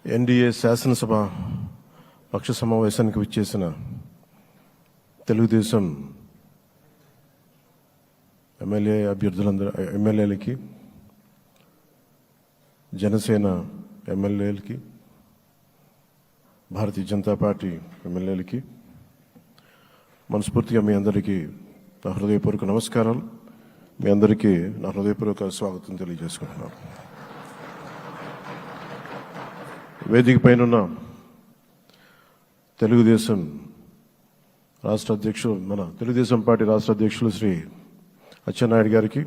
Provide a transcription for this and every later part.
NDA శాసనసభ పక్ష సమావేశానికి విచ్చేసిన తెలుగుదేశం ఎమ్మెల్యేలకి, జనసేన ఎమ్మెల్యేలకి, భారతీయ జనతా పార్టీ ఎమ్మెల్యేలకి మనస్ఫూర్తిగా మీ అందరికీ నా హృదయపూర్వక నమస్కారాలు. మీ అందరికీ నా హృదయపూర్వక స్వాగతం తెలియజేసుకుంటున్నాను. వేదిక పైన తెలుగుదేశం రాష్ట్ర అధ్యక్షులు, మన తెలుగుదేశం పార్టీ రాష్ట్ర అధ్యక్షులు శ్రీ అచ్చెన్నాయుడు గారికి,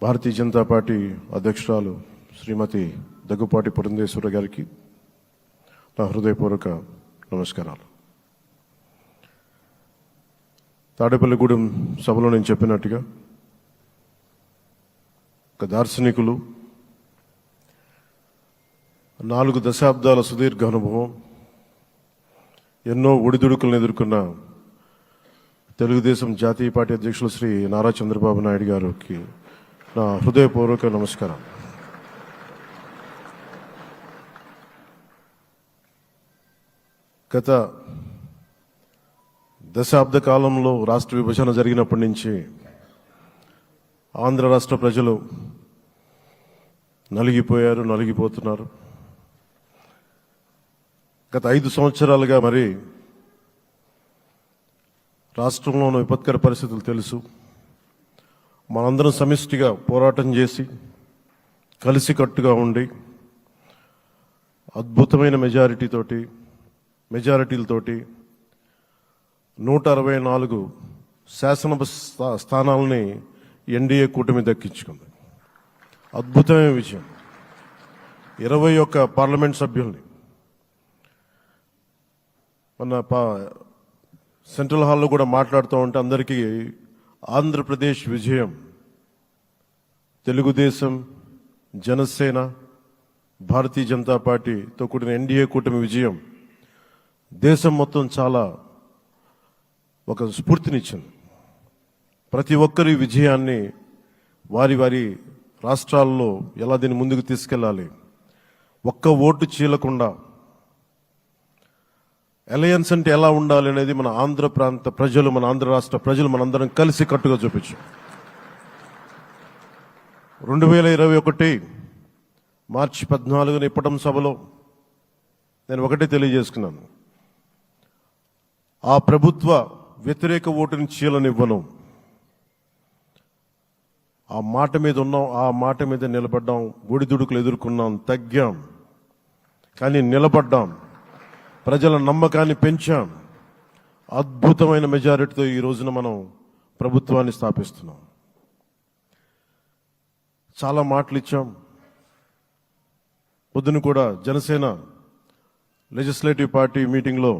భారతీయ జనతా పార్టీ అధ్యక్షురాలు శ్రీమతి దగ్గుపాటి పురంధేశ్వర గారికి నా హృదయపూర్వక నమస్కారాలు. తాడేపల్లిగూడెం సభలో నేను చెప్పినట్టుగా ఒక దార్శనికులు, 4 దశాబ్దాల సుదీర్ఘ అనుభవం, ఎన్నో ఒడిదుడుకులను ఎదుర్కొన్న తెలుగుదేశం జాతీయ పార్టీ అధ్యక్షులు శ్రీ నారా చంద్రబాబు నాయుడు గారికి నా హృదయపూర్వక నమస్కారం. గత దశాబ్ద కాలంలో రాష్ట్ర విభజన జరిగినప్పటి నుంచి ఆంధ్ర రాష్ట్ర ప్రజలు నలిగిపోతున్నారు. గత 5 సంవత్సరాలుగా మరి రాష్ట్రంలోని విపత్కర పరిస్థితులు తెలుసు. మనందరం సమిష్టిగా పోరాటం చేసి కలిసికట్టుగా ఉండి అద్భుతమైన మెజారిటీలతోటి 164 శాసనసభ స్థానాలని ఎన్డీఏ కూటమి దక్కించుకుంది. అద్భుతమైన విజయం. 21 పార్లమెంట్ సభ్యుల్ని మన సెంట్రల్ హాల్లో కూడా మాట్లాడుతూ ఉంటే అందరికీ ఆంధ్రప్రదేశ్ విజయం, తెలుగుదేశం, జనసేన, భారతీయ జనతా పార్టీతో కూడిన ఎన్డీఏ కూటమి విజయం దేశం మొత్తం చాలా ఒక స్ఫూర్తినిచ్చింది. ప్రతి ఒక్కరి విజయాన్ని వారి వారి రాష్ట్రాల్లో ఎలా దీన్ని ముందుకు తీసుకెళ్ళాలి, ఒక్క ఓటు చీలకుండా అలయన్స్ అంటే ఎలా ఉండాలి అనేది మన ఆంధ్ర ప్రాంత ప్రజలు, మన ఆంధ్ర రాష్ట్ర ప్రజలు మనందరం కలిసి కట్టుగా చూపించాం. 2021 మార్చి 14 ఇప్పటం సభలో నేను ఒకటే తెలియజేసుకున్నాను, ఆ ప్రభుత్వ వ్యతిరేక ఓటుని చీలనివ్వను. ఆ మాట మీద ఉన్నాం, ఆ మాట మీద నిలబడ్డాం. ఒడిదుడుకులు ఎదుర్కొన్నాం, తగ్గాం, కానీ నిలబడ్డాం. ప్రజల నమ్మకాన్ని పెంచాం. అద్భుతమైన మెజారిటీతో ఈ రోజున మనం ప్రభుత్వాన్ని స్థాపిస్తున్నాం. చాలా మాటలు ఇచ్చాం. పొద్దున కూడా జనసేన లెజిస్లేటివ్ పార్టీ మీటింగ్లో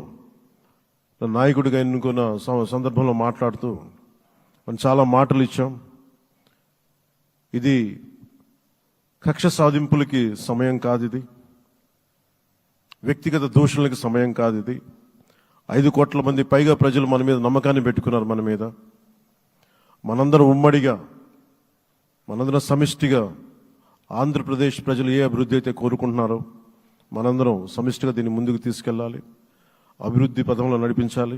నాయకుడిగా ఎన్నుకున్న సందర్భంలో మాట్లాడుతూ మనం చాలా మాటలు ఇచ్చాం. ఇది కక్ష సాధింపులకి సమయం కాదు, ఇది వ్యక్తిగత దూషణలకు సమయం కాదు. ఇది 5 కోట్ల మంది పైగా ప్రజలు మన మీద నమ్మకాన్ని పెట్టుకున్నారు. మన మీద మనందరం ఉమ్మడిగా, మనందరం సమిష్టిగా ఆంధ్రప్రదేశ్ ప్రజలు ఏ అభివృద్ధి అయితే కోరుకుంటున్నారో మనందరం సమిష్టిగా దీన్ని ముందుకు తీసుకెళ్ళాలి, అభివృద్ధి పథంలో నడిపించాలి.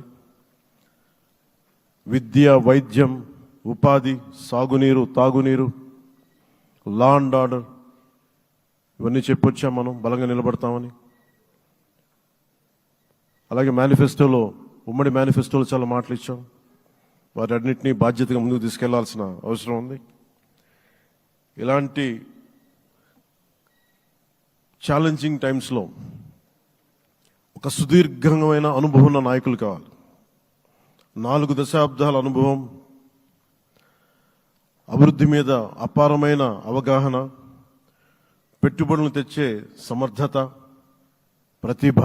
విద్య, వైద్యం, ఉపాధి, సాగునీరు, తాగునీరు, లా అండ్ ఆర్డర్ ఇవన్నీ చెప్పొచ్చాం. మనం బలంగా నిలబడతామని. అలాగే మేనిఫెస్టోలో, ఉమ్మడి మేనిఫెస్టోలో చాలా మాటలు ఇచ్చాం. వాటన్నిటినీ బాధ్యతగా ముందుకు తీసుకెళ్లాల్సిన అవసరం ఉంది. ఇలాంటి ఛాలెంజింగ్ టైమ్స్లో ఒక సుదీర్ఘమైన అనుభవం ఉన్న నాయకులు కావాలి. 4 దశాబ్దాల అనుభవం, అభివృద్ధి మీద అపారమైన అవగాహన, పెట్టుబడులు తెచ్చే సమర్థత, ప్రతిభ.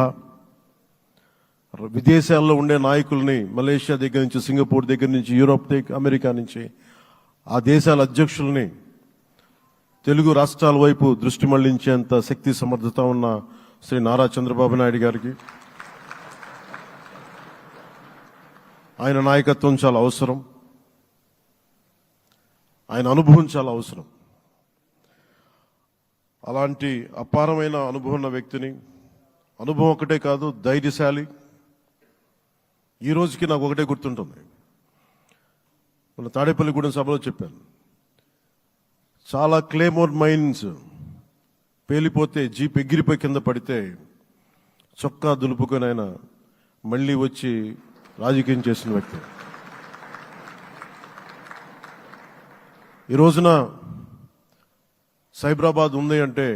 విదేశాల్లో ఉండే నాయకుల్ని, మలేషియా దగ్గర నుంచి, సింగపూర్ దగ్గర నుంచి, యూరోప్ దగ్గర, అమెరికా నుంచి, ఆ దేశాల అధ్యక్షుల్ని తెలుగు రాష్ట్రాల వైపు దృష్టి మళ్లించేంత శక్తి, సమర్థత ఉన్న శ్రీ నారా చంద్రబాబు నాయుడు గారికి, ఆయన నాయకత్వం చాలా అవసరం. ఆయన అనుభవం చాలా అవసరం. అలాంటి అపారమైన అనుభవం ఉన్న వ్యక్తిని, అనుభవం ఒకటే కాదు, ధైర్యశాలి. ఈ రోజుకి నాకు ఒకటే గుర్తుంటుంది. మన తాడేపల్లిగూడెం సభలో చెప్పాను, చాలా క్లేమోర్ మైన్స్ పేలిపోతే జీప్ ఎగిరిపోయి కింద పడితే చొక్కా దులుపుకొని ఆయన మళ్ళీ వచ్చి రాజకీయం చేసిన వ్యక్తి. ఈ రోజున సైబరాబాద్ ఉంది అంటే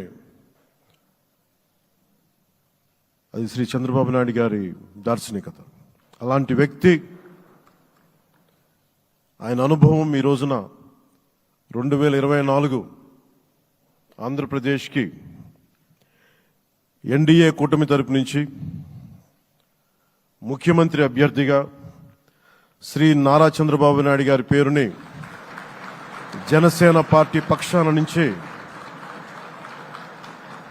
అది శ్రీ చంద్రబాబు నాయుడు గారి దార్శనికత. అలాంటి వ్యక్తి, ఆయన అనుభవం ఈ రోజున 2024 ఆంధ్రప్రదేశ్కి ఎన్డీఏ కూటమి తరపు నుంచి ముఖ్యమంత్రి అభ్యర్థిగా శ్రీ నారా చంద్రబాబు నాయుడు గారి పేరుని జనసేన పార్టీ పక్షాన నుంచి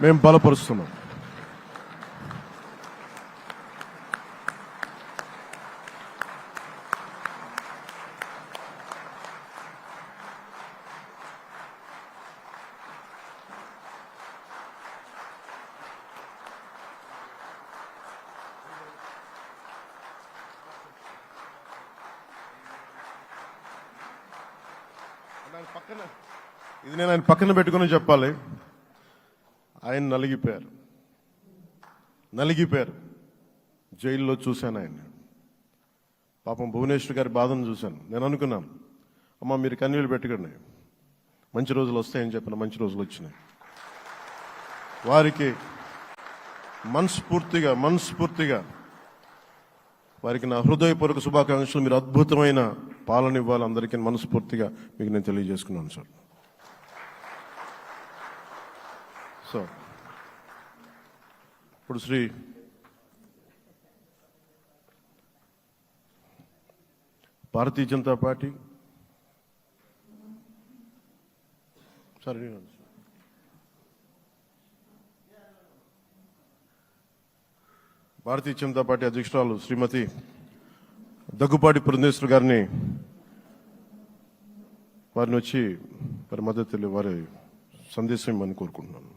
మేము బలపరుస్తున్నాం. ఇది నేను ఆయన పక్కన పెట్టుకుని చెప్పాలి. ఆయన నలిగిపోయారు. జైల్లో చూశాను ఆయన. పాపం భువనేశ్వర్ గారి బాధను చూశాను. నేను అనుకున్నాను, అమ్మ మీరు కన్నీళ్ళు పెట్టకండి, మంచి రోజులు వస్తాయని చెప్పిన మంచి రోజులు వచ్చినాయి. వారికి మనస్ఫూర్తిగా వారికి నా హృదయపూర్వక శుభాకాంక్షలు. మీరు అద్భుతమైన పాలన ఇవ్వాలి అందరికీ మనస్ఫూర్తిగా మీకు నేను తెలియజేసుకున్నాను సార్. సో ఇప్పుడు శ్రీ భారతీయ జనతా పార్టీ అధ్యక్షురాలు శ్రీమతి దగ్గుపాటి పురంధేశ్వరి గారిని వారిని వచ్చి వారి మద్దతు వారి సందేశం ఇవ్వమని కోరుకుంటున్నాను.